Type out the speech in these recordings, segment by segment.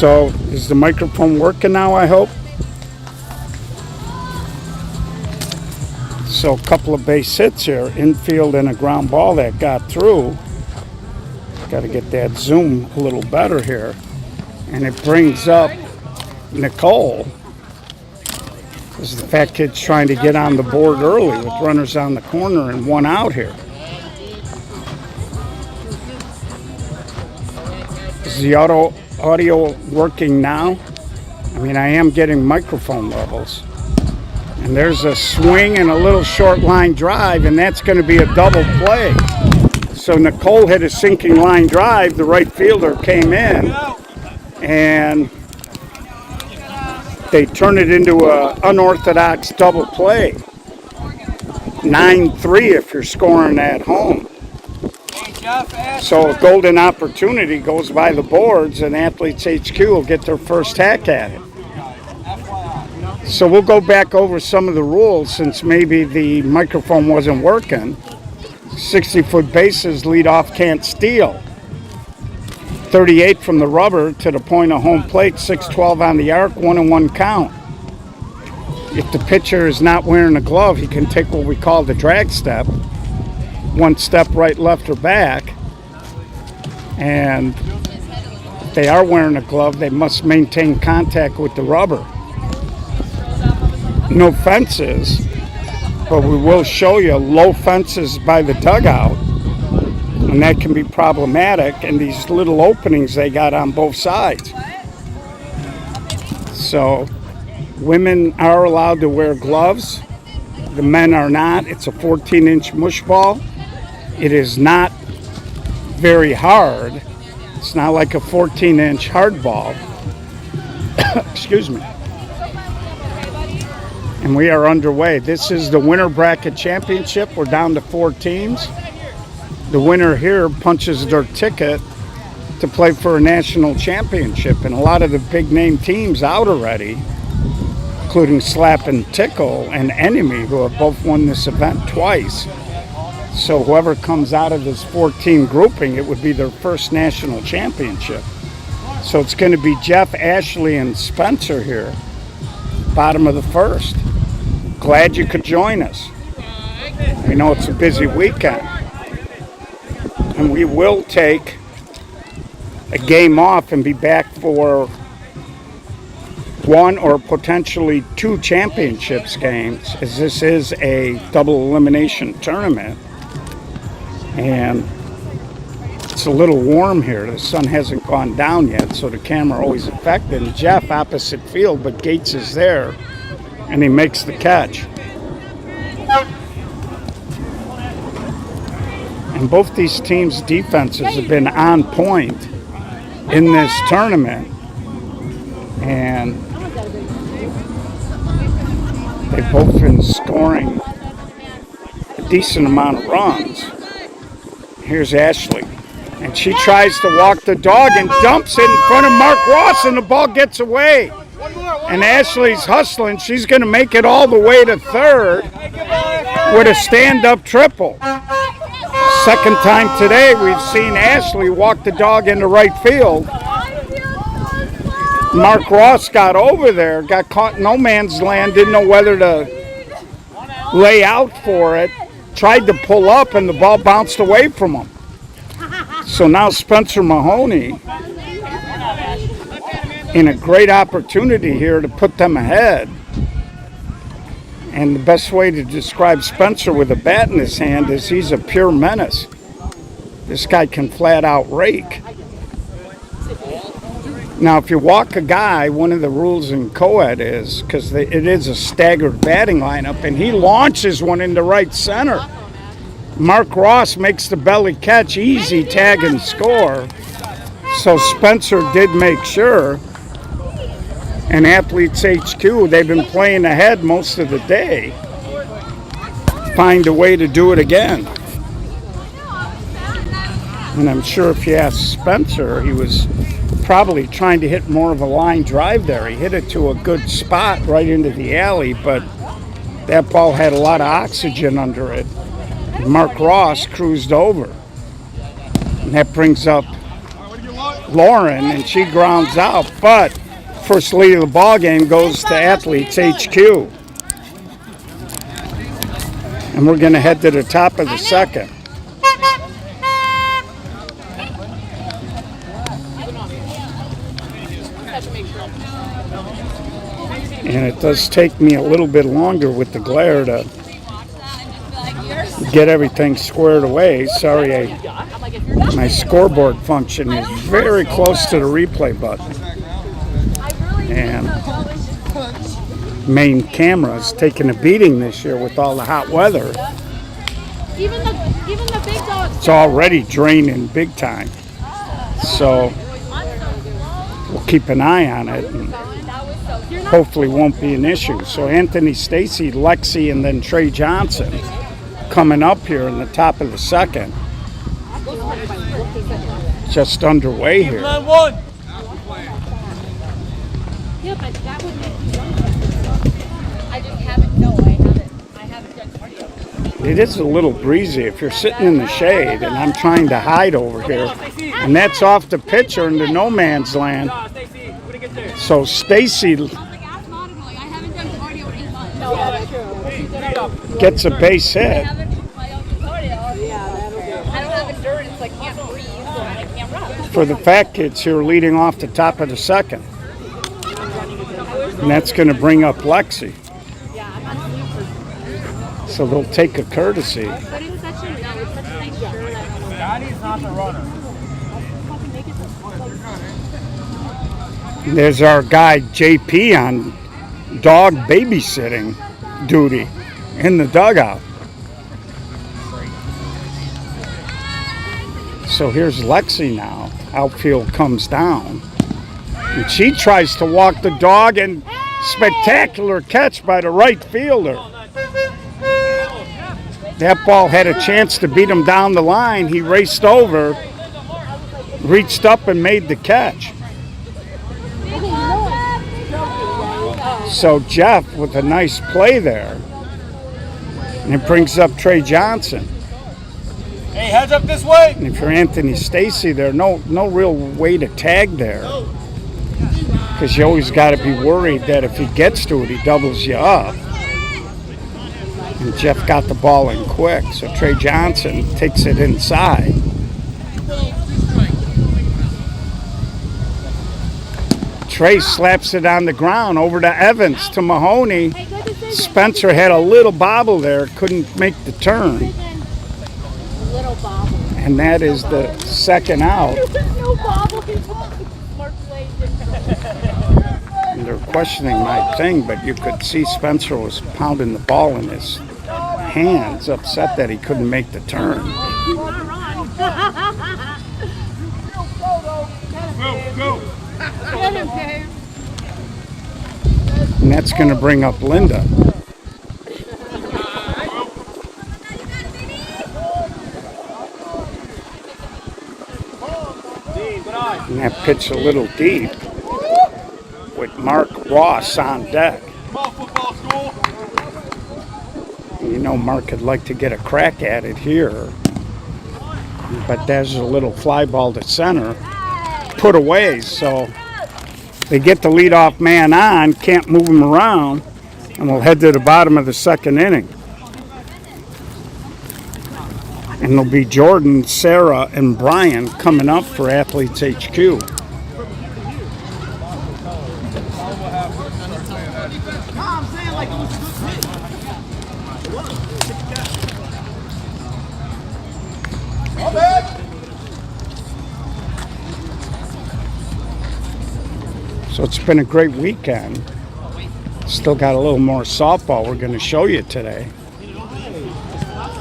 So is the microphone working now, I hope? So a couple of base hits here, infield and a ground ball that got through. Got to get that zoom a little better here. And it brings up Nicole, because the fat kid's trying to get on the board early with runners on the corner and one out here. Is the audio working now? I mean, I am getting microphone levels. And there's a swing and a little short line drive, and that's going to be a double play. So Nicole hit a sinking line drive. The right fielder came in, and they turn it into an unorthodox double play. 9-3 if you're scoring at home. So a golden opportunity goes by the boards, and Athletes HQ will get their first hack at it. So we'll go back over some of the rules since maybe the microphone wasn't working. 60-foot bases, leadoff can't steal. 38 from the rubber to the point of home plate, 6-12 on the arc, 1-1 count. If the pitcher is not wearing a glove, he can take what we call the drag step. One step right, left, or back. And if they are wearing a glove, they must maintain contact with the rubber. No fences, but we will show you low fences by the dugout, and that can be problematic, and these little openings they got on both sides. So women are allowed to wear gloves, the men are not. It's a 14-inch mush ball. It is not very hard. It's not like a 14-inch hard ball. Excuse me. And we are underway. This is the winter bracket championship. We're down to 4 teams. The winner here punches their ticket to play for a national championship. And a lot of the big name teams out already, including Slap and Tickle and Enemy, who have both won this event twice. So whoever comes out of this 4-team grouping, it would be their first national championship. So it's going to be Jeff, Ashley, and Spencer here, bottom of the first. Glad you could join us. We know it's a busy weekend. And we will take a game off and be back for 1 or potentially 2 championships games, as this is a double elimination tournament. And it's a little warm here. The sun hasn't gone down yet, so the camera always affected. And Jeff opposite field, but Gates is there, and he makes the catch. And both these teams' defenses have been on point in this tournament, and they've both been scoring a decent amount of runs. Here's Ashley, and she tries to walk the dog and dumps it in front of Mark Ross, and the ball gets away. And Ashley's hustling. She's going to make it all the way to third with a stand-up triple. Second time today we've seen Ashley walk the dog into right field. Mark Ross got over there, got caught in no man's land, didn't know whether to lay out for it, tried to pull up, and the ball bounced away from him. So now Spencer Mahoney in a great opportunity here to put them ahead. And the best way to describe Spencer with a bat in his hand is he's a pure menace. This guy can flat out rake. Now, if you walk a guy, one of the rules in co-ed is, because it is a staggered batting lineup, and he launches one into right center. Mark Ross makes the belly catch, easy tag and score. So Spencer did make sure. And Athletes HQ, they've been playing ahead most of the day. Find a way to do it again. And I'm sure if you ask Spencer, he was probably trying to hit more of a line drive there. He hit it to a good spot right into the alley, but that ball had a lot of oxygen under it. Mark Ross cruised over. And that brings up Lauren, and she grounds out. But first lead of the ball game goes to Athletes HQ. And we're going to head to the top of the second. And it does take me a little bit longer with the glare to get everything squared away. Sorry, my scoreboard function is very close to the replay button. And main camera is taking a beating this year with all the hot weather. Even the big dogs. It's already draining big time. So we'll keep an eye on it. And hopefully won't be an issue. So Anthony Stacy, Lexi, and then Trey Johnson coming up here in the top of the second. Just underway here. Yeah, but that would make I just haven't. No, I haven't done cardio. It is a little breezy if you're sitting in the shade, and I'm trying to hide over here, and that's off the pitcher into no man's land. So Stacy gets a base hit. I don't have endurance. I can't breathe, so I can't run. For the fat kids here leading off the top of the second. And that's going to bring up Lexi. So they'll take a courtesy. But it's such a nice shirt. Johnny's not the runner. There's our guy JP on dog babysitting duty in the dugout. So here's Lexi now. Outfield comes down. And she tries to walk the dog, and spectacular catch by the right fielder. That ball had a chance to beat him down the line. He raced over, reached up, and made the catch. So Jeff with a nice play there. And it brings up Trey Johnson. Hey, heads up this way. And if you're Anthony Stacy, there's no real way to tag there. Because you always got to be worried that if he gets to it, he doubles you up. And Jeff got the ball in quick, so Trey Johnson takes it inside. Trey slaps it on the ground over to Evans, to Mahoney. Spencer had a little bobble there, couldn't make the turn. And that is the second out. And they're questioning my thing, but you could see Spencer was pounding the ball in his hands, upset that he couldn't make the turn. Go. And that's going to bring up Linda. And that pitch a little deep with Mark Ross on deck. You know Mark would like to get a crack at it here. But there's a little fly ball to center. Put away, so they get the leadoff man on, can't move him around, and we'll head to the bottom of the second inning. And there'll be Jordan, Sarah, and Brian coming up for Athletes HQ. So it's been a great weekend. Still got a little more softball we're going to show you today.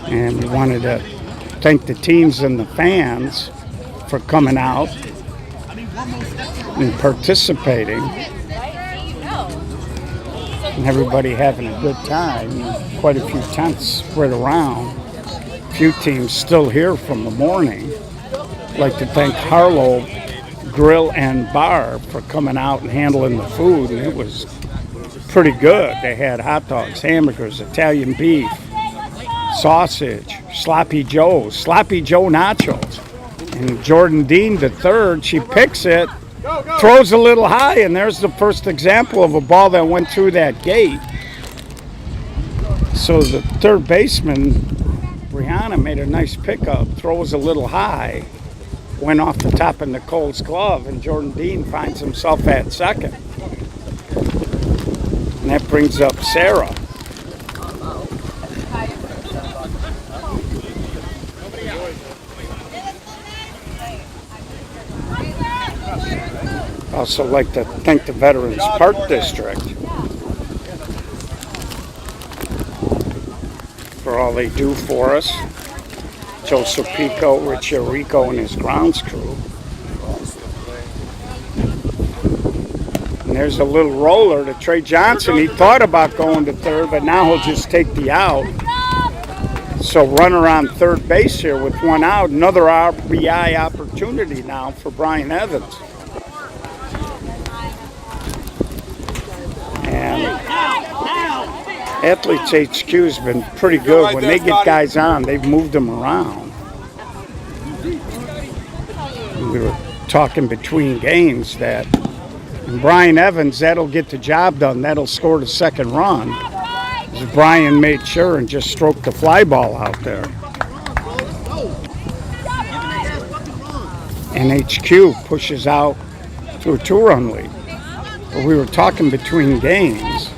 And we wanted to thank the teams and the fans for coming out and participating. And everybody having a good time. Quite a few tents spread around. A few teams still here from the morning. I'd like to thank Harlow Grill and Bar for coming out and handling the food, and it was pretty good. They had hot dogs, hamburgers, Italian beef, sausage, Sloppy Joe nachos. And Jordan Dean, the third, she picks it, Go, go. throws a little high, and there's the first example of a ball that went through that gate. So the third baseman, Brianna, made a nice pickup, throws a little high, went off the top of Nicole's glove, and Jordan Dean finds himself at second. And that brings up Sarah. Also like to thank the Veterans Park District for all they do for us. Joe Serpico, Rich Rico, and his grounds crew. And there's a little roller to Trey Johnson. He thought about going to third, but now he'll just take the out. So runner on third base here with one out. Another RBI opportunity now for Brian Evans. And Athletes HQ has been pretty good. When they get guys on, they've moved them around. We were talking between games that Brian Evans, that'll get the job done. That'll score the second run. Brian made sure and just stroked the fly ball out there. And HQ pushes out to a 2-run lead. But we were talking between games.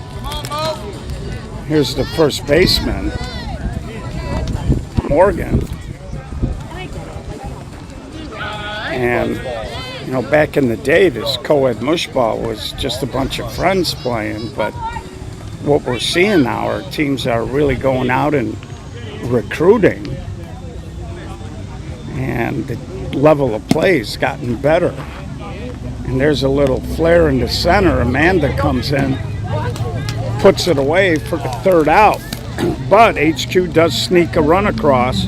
Here's the first baseman, Morgan. And, you know, back in the day, this co-ed mush ball was just a bunch of friends playing. But what we're seeing now are teams are really going out and recruiting. And the level of play has gotten better. And there's a little flare in the center. Amanda comes in, puts it away for the third out. But HQ does sneak a run across.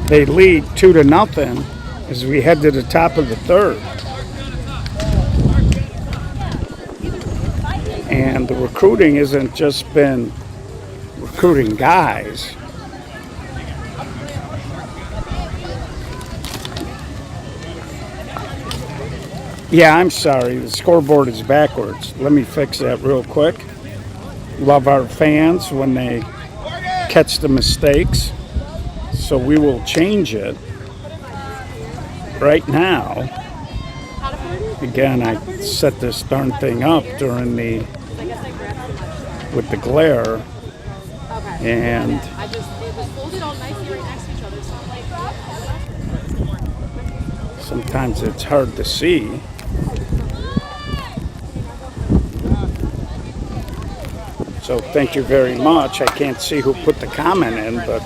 They lead 2-0 as we head to the top of the third. And the recruiting hasn't just been recruiting guys. Yeah, I'm sorry. The scoreboard is backwards. Let me fix that real quick. Love our fans when they catch the mistakes. So we will change it right now. Again, I set this darn thing up during the with the glare. And it was folded all nicely right next to each other. So I'm like, sometimes it's hard to see. So thank you very much. I can't see who put the comment in, but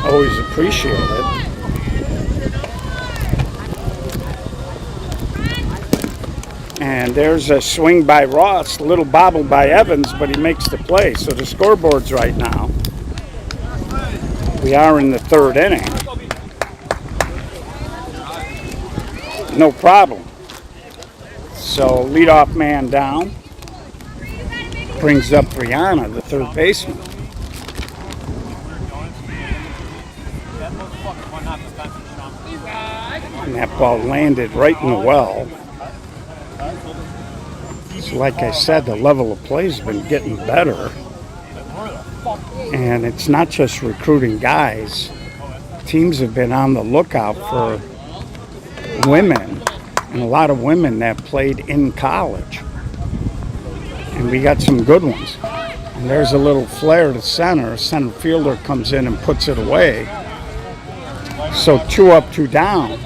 always appreciate it. And there's a swing by Ross, a little bobble by Evans, but he makes the play. So the scoreboard's right now. We are in the third inning. No problem. So leadoff man down. Brings up Brianna, the third baseman. And that ball landed right in the well. So like I said, the level of play has been getting better. And it's not just recruiting guys. Teams have been on the lookout for women, and a lot of women that played in college. And we got some good ones. And there's a little flare to center. A center fielder comes in and puts it away. So 2 up, 2 down.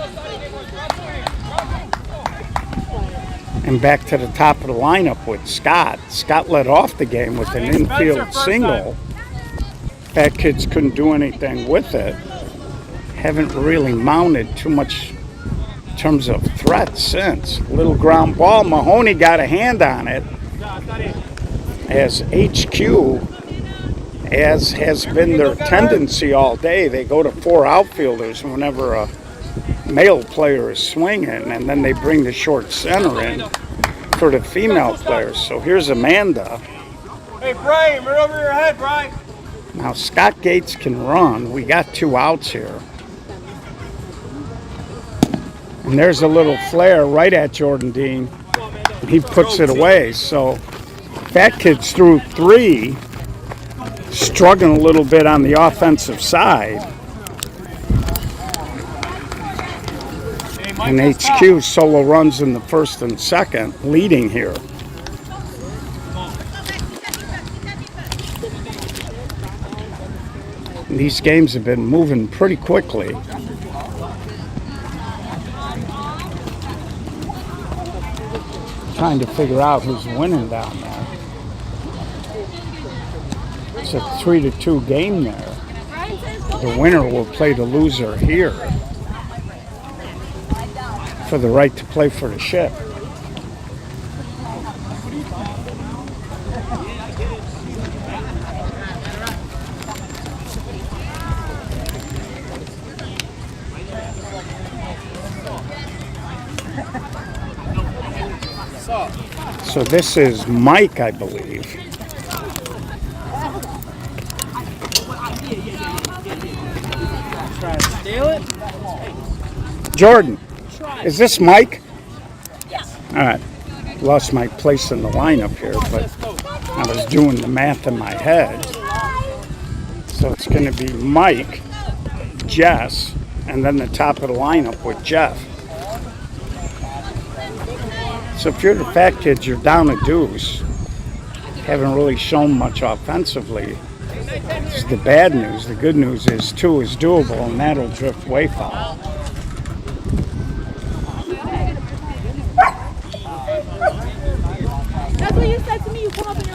And back to the top of the lineup with Scott. Scott led off the game with an infield single. Fat Kids couldn't do anything with it. Haven't really mounted too much in terms of threats since. Little ground ball. Mahoney got a hand on it. As HQ, as has been their tendency all day, they go to 4 outfielders whenever a male player is swinging, and then they bring the short center in for the female players. So here's Amanda. Hey, Brian, right over your head, Brian. Now Scott Gates can run. We got 2 outs here. And there's a little flare right at Jordan Dean. And he puts it away. So Fat Kids threw 3, struggling a little bit on the offensive side. And HQ solo runs in the first and second, leading here. These games have been moving pretty quickly. Trying to figure out who's winning down there. It's a 3-2 game there. The winner will play the loser here for the right to play for the ship. So this is Mike, I believe. Jordan, is this Mike? Yes. All right. Lost my place in the lineup here, but I was doing the math in my head. So it's going to be Mike, Jess, and then the top of the lineup with Jeff. So if you're the Fat Kids, you're down a deuce. Haven't really shown much offensively. It's the bad news. The good news is 2 is doable, and that'll drift way foul. That's what you said to me. You come up and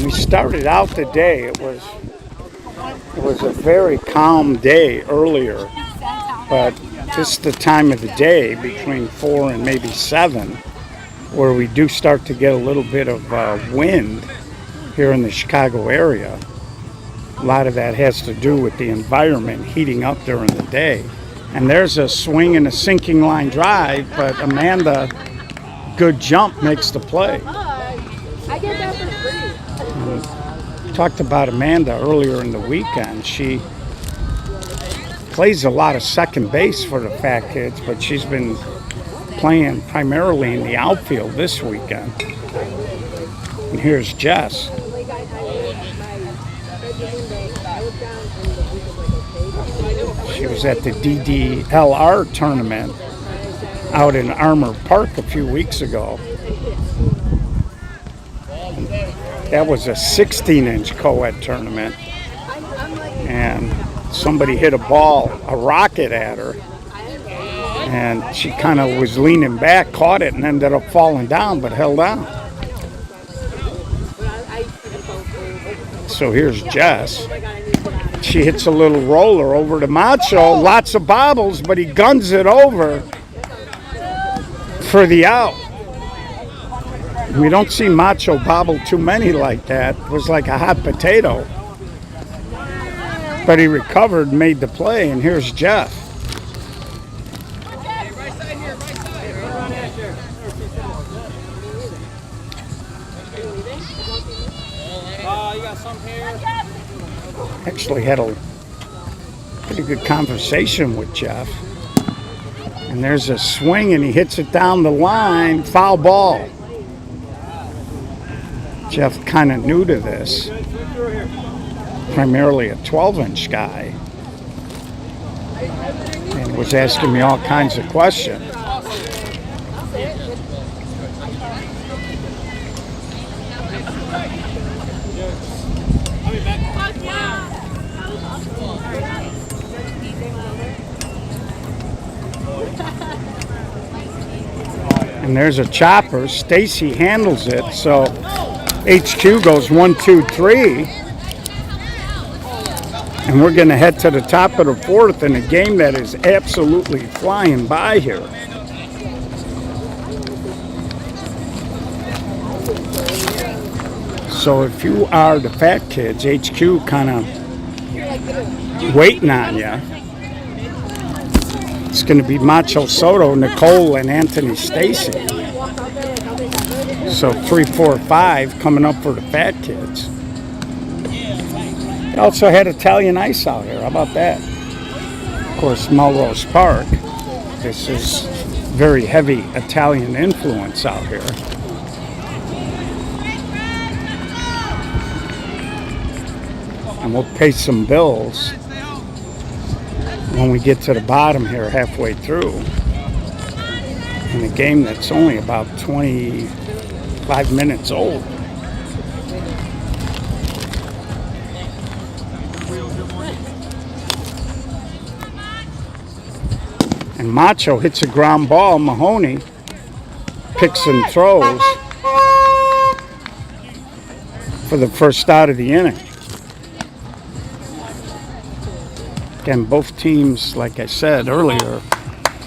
And we started out the day. It was a very calm day earlier, but this is the time of the day between 4 and maybe 7 where we do start to get a little bit of wind here in the Chicago area. A lot of that has to do with the environment heating up during the day. And there's a swing and a sinking line drive, but Amanda, good jump, makes the play. I get that for free. Talked about Amanda earlier in the weekend. She plays a lot of second base for the Fat Kids, but she's been playing primarily in the outfield this weekend. And here's Jess. She was at the DDLR tournament out in Armour Park a few weeks ago. That was a 16-inch co-ed tournament. And somebody hit a rocket at her. And she kind of was leaning back, caught it, and ended up falling down, but held on. So here's Jess. She hits a little roller over to Macho, lots of bobbles, but he guns it over for the out. We don't see Macho bobble too many like that. It was like a hot potato. But he recovered, made the play, and here's Jeff. Actually had a pretty good conversation with Jeff. And there's a swing and he hits it down the line, foul ball. Jeff kind of new to this, primarily a 12-inch guy, and was asking me all kinds of questions. And there's a chopper. Stacy handles it, so HQ goes 1, 2, 3. And we're going to head to the top of the fourth in a game that is absolutely flying by here. So if you are the Fat Kids, HQ kind of waiting on you. It's going to be Macho Soto, Nicole, and Anthony Stacy. So 3, 4, 5 coming up for the Fat Kids. They also had Italian ice out here. How about that? Of course, Melrose Park. This is very heavy Italian influence out here. And we'll pay some bills when we get to the bottom here halfway through. In a game that's only about 25 minutes old. And Macho hits a ground ball. Mahoney picks and throws for the first out of the inning. Again, both teams, like I said earlier,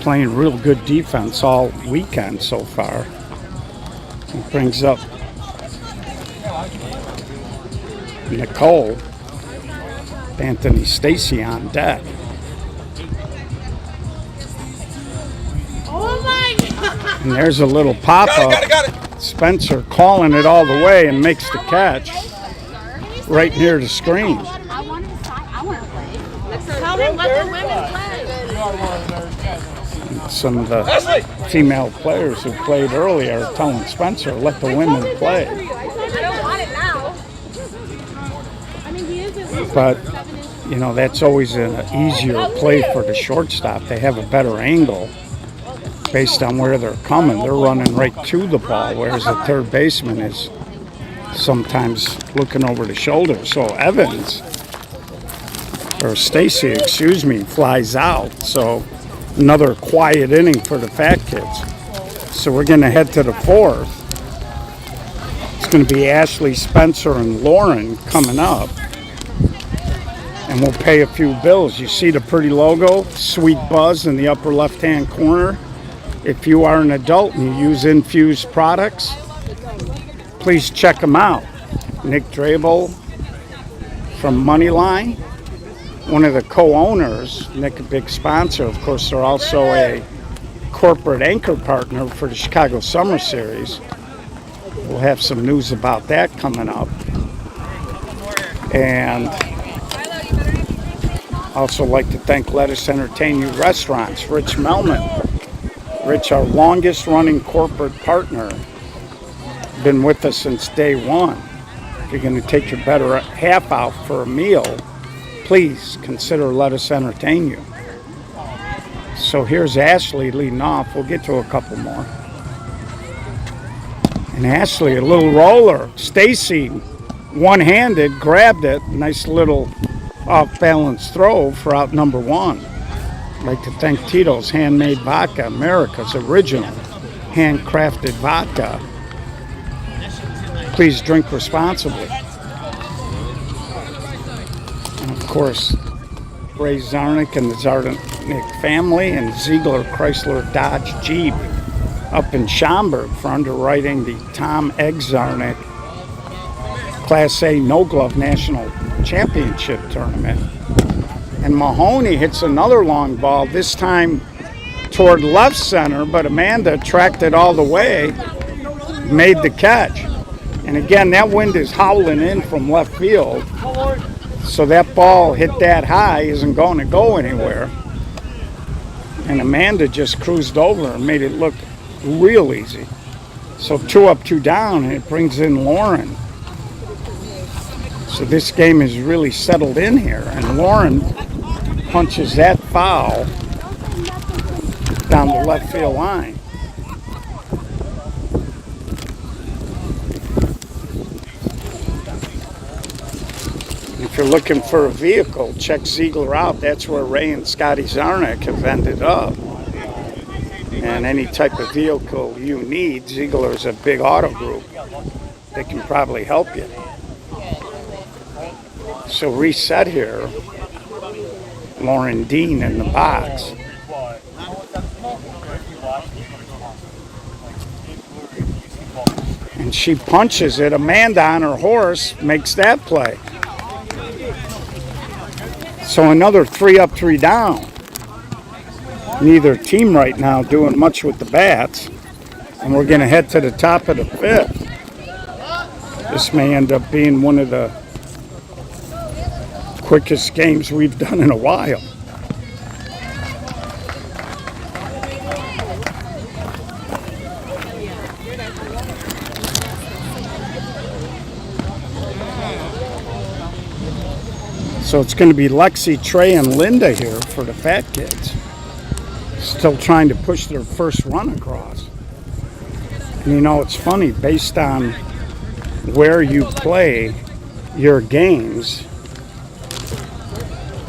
playing real good defense all weekend so far. It brings up Nicole, Anthony Stacy on deck. And there's a little pop-up. Got it. Spencer calling it all the way and makes the catch right near the screen. I want to play. Tell them let the women play. Some of the female players who played earlier are telling Spencer, let the women play. I don't want it now. I mean, he is at least But, you know, that's always an easier play for the shortstop. They have a better angle based on where they're coming. They're running right to the ball, whereas the third baseman is sometimes looking over the shoulder. So Evans, or Stacy, excuse me, flies out. So another quiet inning for the Fat Kids. So we're going to head to the fourth. It's going to be Ashley, Spencer, and Lauren coming up. And we'll pay a few bills. You see the pretty logo, Sweet Buzz, in the upper left-hand corner. If you are an adult and you use infused products, please check them out. Nick Drabel from Moneyline, one of the co-owners, Nick a big sponsor. Of course, they're also a corporate anchor partner for the Chicago Summer Series. We'll have some news about that coming up. And also like to thank Let Us Entertain You Restaurants, Rich Melman. Rich, our longest running corporate partner, been with us since day one. If you're going to take your better half out for a meal, please consider Let Us Entertain You. So here's Ashley leading off. We'll get to a couple more. And Ashley, a little roller. Stacy, one-handed, grabbed it. Nice little off-balance throw for out number one. I'd like to thank Tito's Handmade Vodka, America's original handcrafted vodka. Please drink responsibly. And of course, Ray Zarnick and the Zarnick family and Ziegler Chrysler Dodge Jeep up in Schaumburg for underwriting the Tom Egg Zarnick Class A No Glove National Championship Tournament. And Mahoney hits another long ball, this time toward left center, but Amanda tracked it all the way, made the catch. And again, that wind is howling in from left field, so that ball hit that high isn't going to go anywhere. And Amanda just cruised over and made it look real easy. So 2 up, 2 down, and it brings in Lauren. So this game is really settled in here, and Lauren punches that foul down the left field line. If you're looking for a vehicle, check Ziegler out. That's where Ray and Scotty Zarnick have ended up. And any type of vehicle you need, Ziegler's a big auto group. They can probably help you. So reset here. Lauren Dean in the box. And she punches it. Amanda on her horse makes that play. So another 3 up, 3 down. Neither team right now doing much with the bats. And we're going to head to the top of the 5th. This may end up being one of the quickest games we've done in a while. So it's going to be Lexi, Trey, and Linda here for the fat kids. Still trying to push their first run across. And you know, it's funny, based on where you play your games.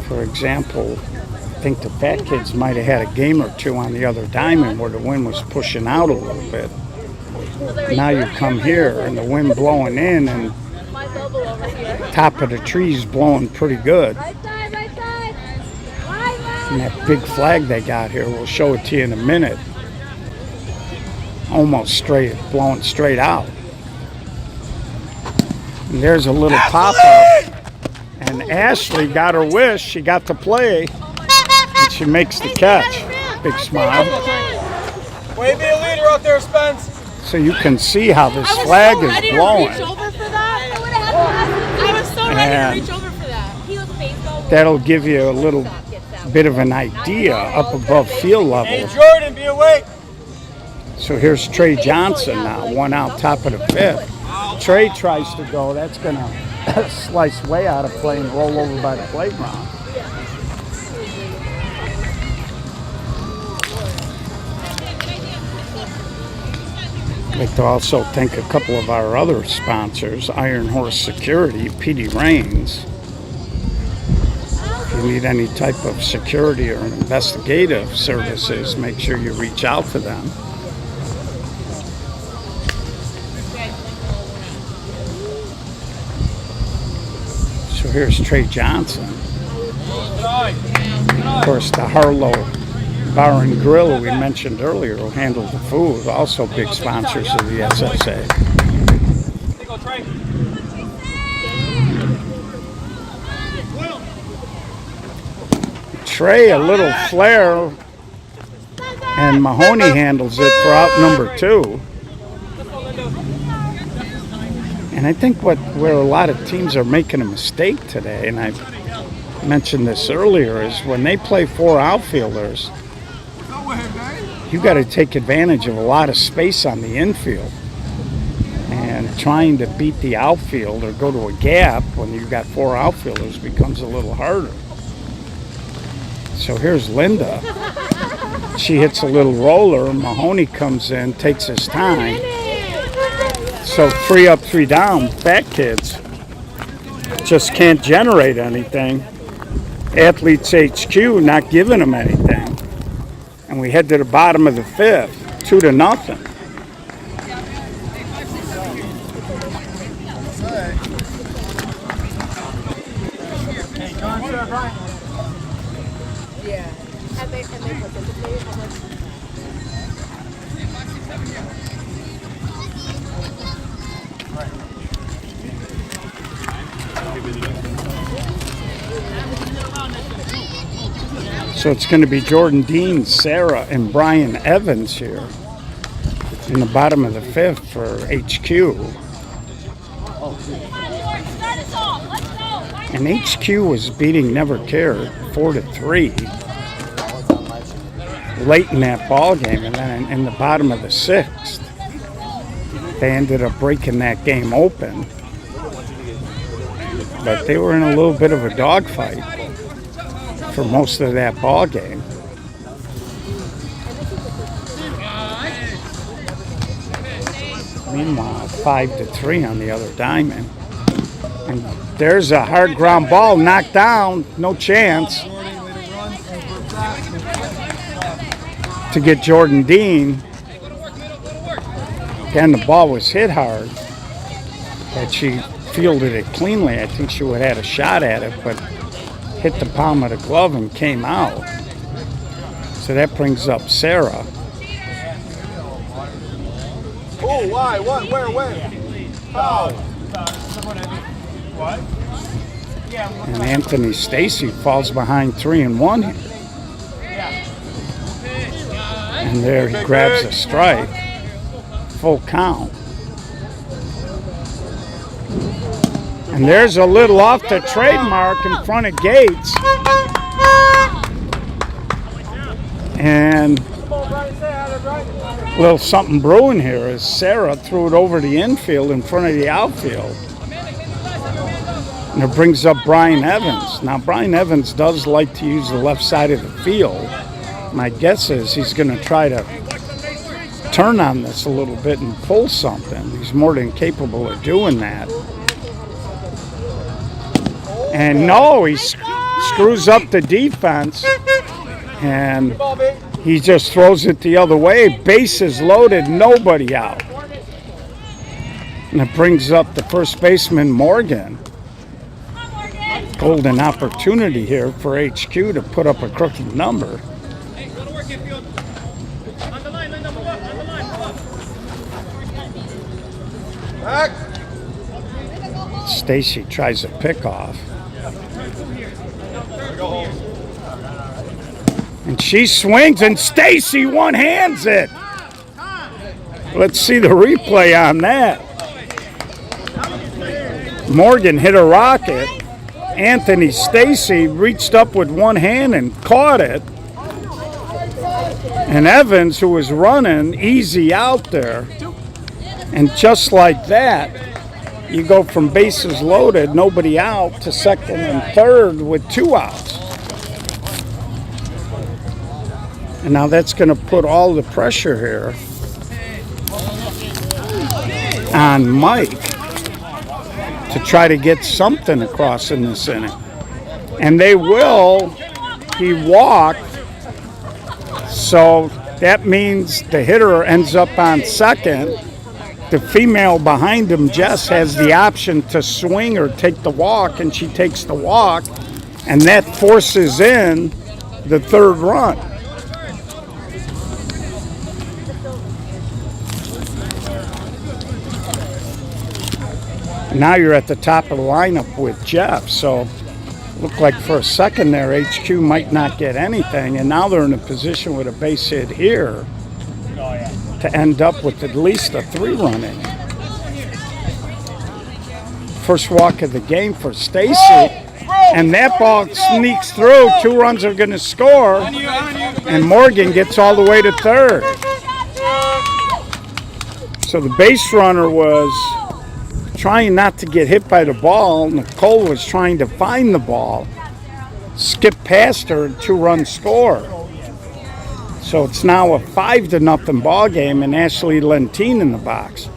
For example, I think the fat kids might have had a game or two on the other diamond where the wind was pushing out a little bit. Now you come here and the wind blowing in and top of the trees blowing pretty good. And that big flag they got here, we'll show it to you in a minute. Almost straight, blowing straight out. And there's a little pop-up. And Ashley got her wish. She got to play. And she makes the catch. Big smile. Way to be a leader out there, Spence. So you can see how this flag is blowing. I was so ready to reach over for that. He was baseball. That'll give you a little bit of an idea up above field level. Hey, Jordan, be awake. So here's Trey Johnson now, one out top of the fifth. Trey tries to go. That's going to slice way out of play and roll over by the playground. I'd like to also thank a couple of our other sponsors, Iron Horse Security, PD Rains. If you need any type of security or investigative services, make sure you reach out to them. So here's Trey Johnson. Of course, the Harlow Bar and Grill we mentioned earlier will handle the food. Also big sponsors of the SSA. Trey, a little flare, and Mahoney handles it for out number 2. And I think where a lot of teams are making a mistake today, and I mentioned this earlier, is when they play 4 outfielders, you got to take advantage of a lot of space on the infield. And trying to beat the outfield or go to a gap when you've got 4 outfielders becomes a little harder. So here's Linda. She hits a little roller. Mahoney comes in, takes his time. So 3 up, 3 down. Fat kids just can't generate anything. Athletes HQ not giving them anything. And we head to the bottom of the 5th, 2-0. Yeah. And they participated. How much? So it's going to be Jordan Dean, Sarah, and Brian Evans here in the bottom of the 5th for HQ. And HQ was beating Never Cared 4-3 late in that ball game, and then in the bottom of the 6th, they ended up breaking that game open. But they were in a little bit of a dogfight for most of that ball game. Meanwhile, 5-3 on the other diamond. And there's a hard ground ball knocked down, no chance to get Jordan Dean. Again, the ball was hit hard, but she fielded it cleanly. I think she would have had a shot at it, but hit the palm of the glove and came out. So that brings up Sarah. Oh, why? What? Where? Foul. What? And Anthony Stacy falls behind 3-1 here. And there he grabs a strike. Full count. And there's a little off the trademark in front of Gates. And a little something brewing here as Sarah threw it over the infield in front of the outfield. And it brings up Brian Evans. Now, Brian Evans does like to use the left side of the field. My guess is he's going to try to turn on this a little bit and pull something. He's more than capable of doing that. And no, he screws up the defense, and he just throws it the other way. Bases loaded, nobody out. And it brings up the first baseman, Morgan. Golden opportunity here for HQ to put up a crooked number. Stacy tries a pickoff. And she swings, and Stacy one-hands it. Let's see the replay on that. Morgan hit a rocket. Anthony Stacy reached up with one hand and caught it. And Evans, who was running easy out there, and just like that, you go from bases loaded, nobody out, to second and third with 2 outs. And now that's going to put all the pressure here on Mike to try to get something across in this inning. And they will. He walked. So that means the hitter ends up on second. The female behind him, Jess, has the option to swing or take the walk, and she takes the walk, and that forces in the third run. Now you're at the top of the lineup with Jeff, so looked like for a second there HQ might not get anything, and now they're in a position with a base hit here to end up with at least a 3-run inning. First walk of the game for Stacy, and that ball sneaks through. 2 runs are going to score, and Morgan gets all the way to third. So the base runner was trying not to get hit by the ball. Nicole was trying to find the ball, skip past her, 2-run score. So it's now a 5-0 ball game, and Ashley Lentine in the box.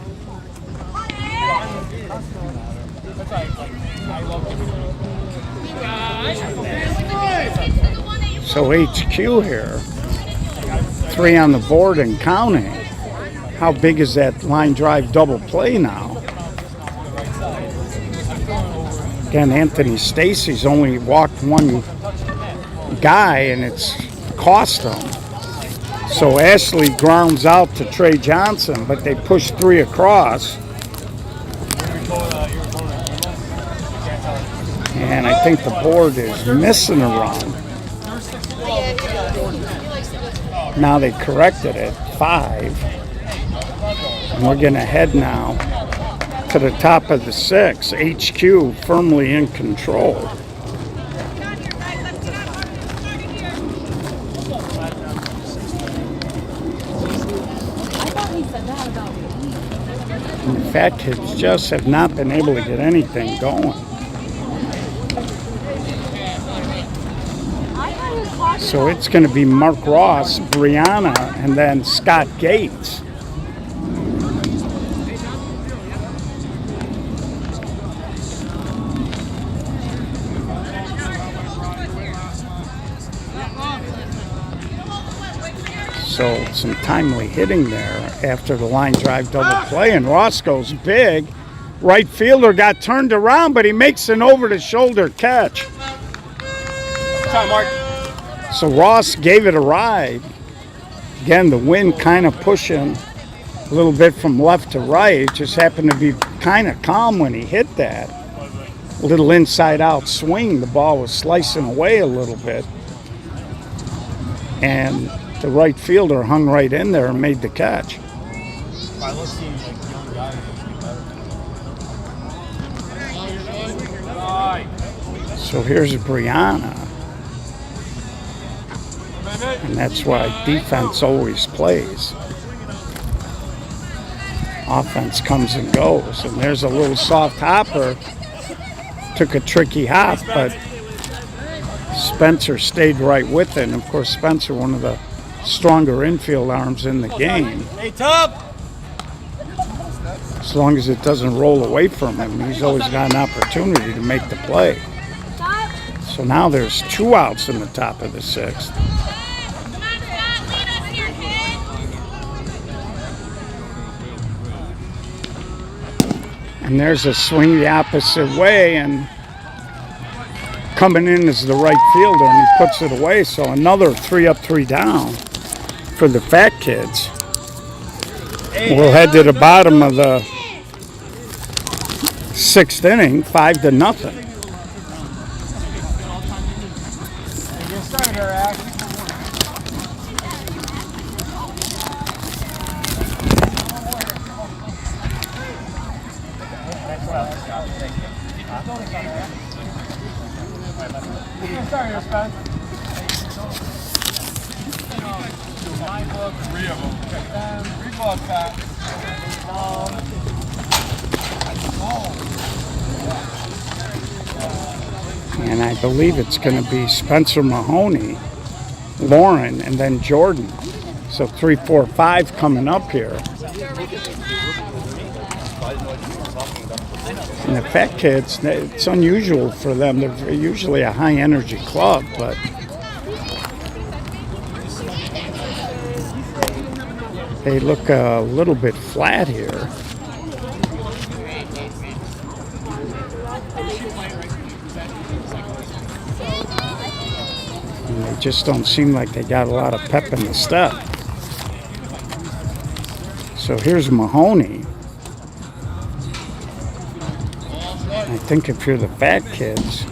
So HQ here, 3 on the board and counting. How big is that line drive double play now? Again, Anthony Stacy's only walked 1 guy, and it's cost him. So Ashley grounds out to Trey Johnson, but they push 3 across. And I think the board is missing a run. Now they corrected it, 5. And we're going to head now to the top of the 6th. HQ firmly in control. In fact, kids just have not been able to get anything going. So it's going to be Mark Ross, Brianna, and then Scott Gates. So some timely hitting there after the line drive double play, and Ross goes big. Right fielder got turned around, but he makes an over-the-shoulder catch. Time, Mark. So Ross gave it a ride. Again, the wind kind of pushing a little bit from left to right. It just happened to be kind of calm when he hit that. A little inside-out swing. The ball was slicing away a little bit. And the right fielder hung right in there and made the catch. So here's Brianna. And that's why defense always plays. Offense comes and goes. And there's a little soft hopper took a tricky hop, but Spencer stayed right with it. And of course, Spencer, one of the stronger infield arms in the game. Hey, Tub! As long as it doesn't roll away from him, he's always got an opportunity to make the play. So now there's 2 outs in the top of the 6th. And there's a swing the opposite way, and coming in is the right fielder, and he puts it away. So another 3 up, 3 down for the Fat Kids. We'll head to the bottom of the 6th inning, 5-0. And I believe it's going to be Spencer Mahoney, Lauren, and then Jordan. So 3, 4, 5 coming up here. And the Fat Kids, it's unusual for them. They're usually a high energy club, but they look a little bit flat here. And they just don't seem like they got a lot of pep in the step. So here's Mahoney. I think if you're the Fat Kids,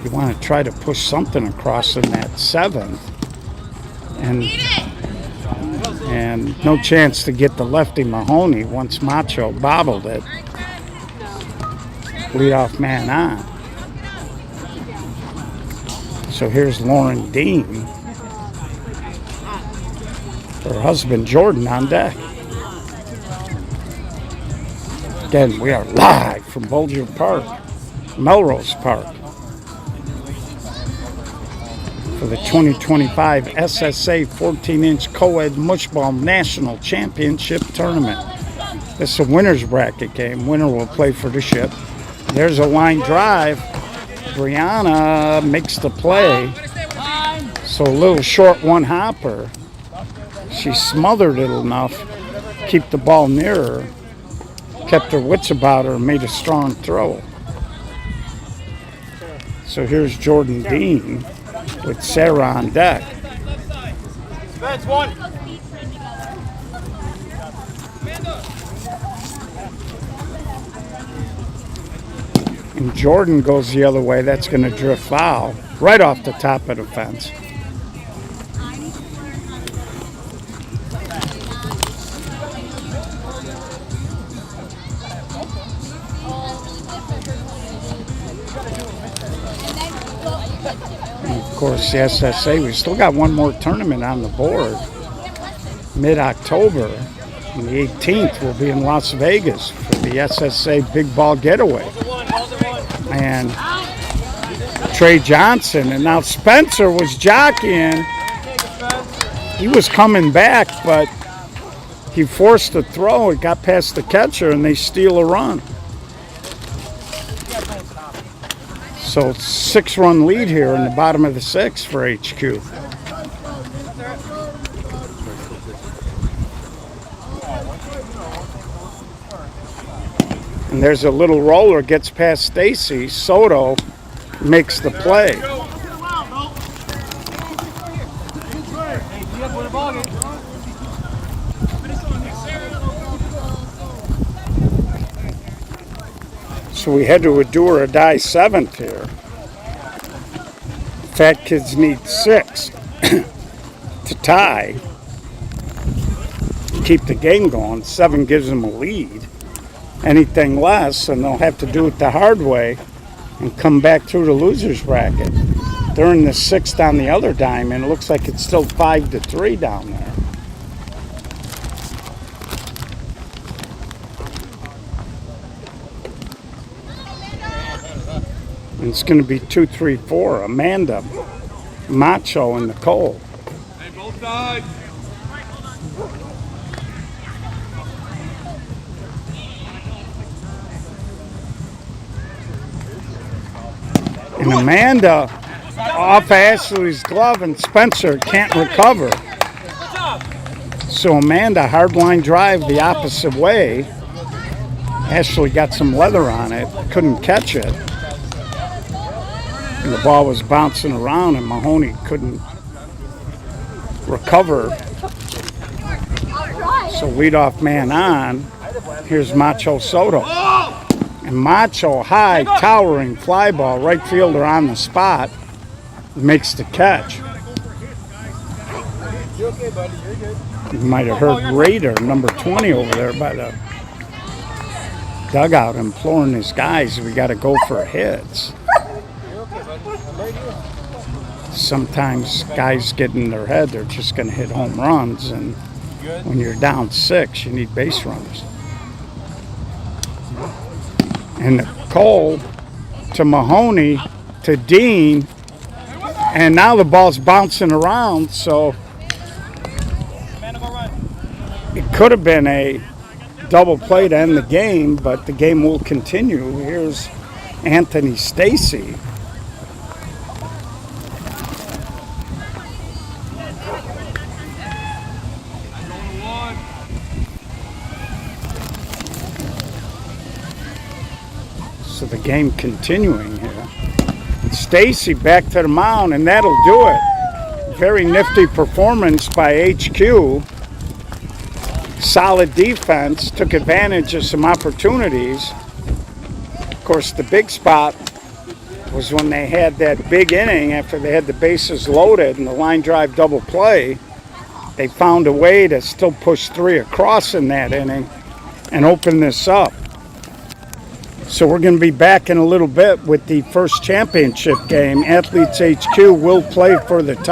you want to try to push something across in that 7th. And no chance to get the lefty Mahoney once Macho bobbled it. Leadoff man on. So here's Lauren Dean. Her husband Jordan on deck. Again, we are live from Bulger Park, Melrose Park, for the 2025 SSA 14-inch co-ed Mush Ball National Championship Tournament. This is a winner's bracket game. Winner will play for the ship. There's a line drive. Brianna makes the play. So a little short one hopper. She smothered it enough, keep the ball near her. Kept her wits about her and made a strong throw. So here's Jordan Dean with Sarah on deck. Spence, 1. And Jordan goes the other way. That's going to drift foul right off the top of the fence. And of course, the SSA, we still got one more tournament on the board. Mid-October, on the 18th, we'll be in Las Vegas for the SSA Big Ball Getaway. And Trey Johnson, and now Spencer was jockeying. He was coming back, but he forced the throw. It got past the catcher, and they steal a run. So 6-run lead here in the bottom of the 6th for HQ. And there's a little roller, gets past Stacy. Soto makes the play. So we head to a do or die 7th here. Fat Kids need 6 to tie. Keep the game going. 7 gives them a lead. Anything less, and they'll have to do it the hard way and come back through the loser's bracket. They're in the 6th on the other diamond. It looks like it's still 5-3 down there. And it's going to be 2-3-4. Amanda, Macho, and Nicole. Hey, both sides. And Amanda off Ashley's glove, and Spencer can't recover. So Amanda hardline drive the opposite way. Ashley got some leather on it, couldn't catch it. And the ball was bouncing around, and Mahoney couldn't recover. So leadoff man on. Here's Macho Soto. And Macho, high, towering fly ball, right fielder on the spot, makes the catch. You okay, buddy? You're good. You might have heard Raider, number 20, over there by the dugout imploring his guys, we got to go for hits. You're okay, buddy. I'm right here. Sometimes guys get in their head they're just going to hit home runs, and when you're down 6, you need base runners. And Nicole to Mahoney to Dean, and now the ball's bouncing around, so it could have been a double play to end the game, but the game will continue. Here's Anthony Stacy. So the game continuing here. Stacy back to the mound, and that'll do it. Very nifty performance by HQ. Solid defense, took advantage of some opportunities. Of course, the big spot was when they had that big inning after they had the bases loaded and the line drive double play. They found a way to still push 3 across in that inning and open this up. So we're going to be back in a little bit with the first championship game. Athletes HQ will play for the title.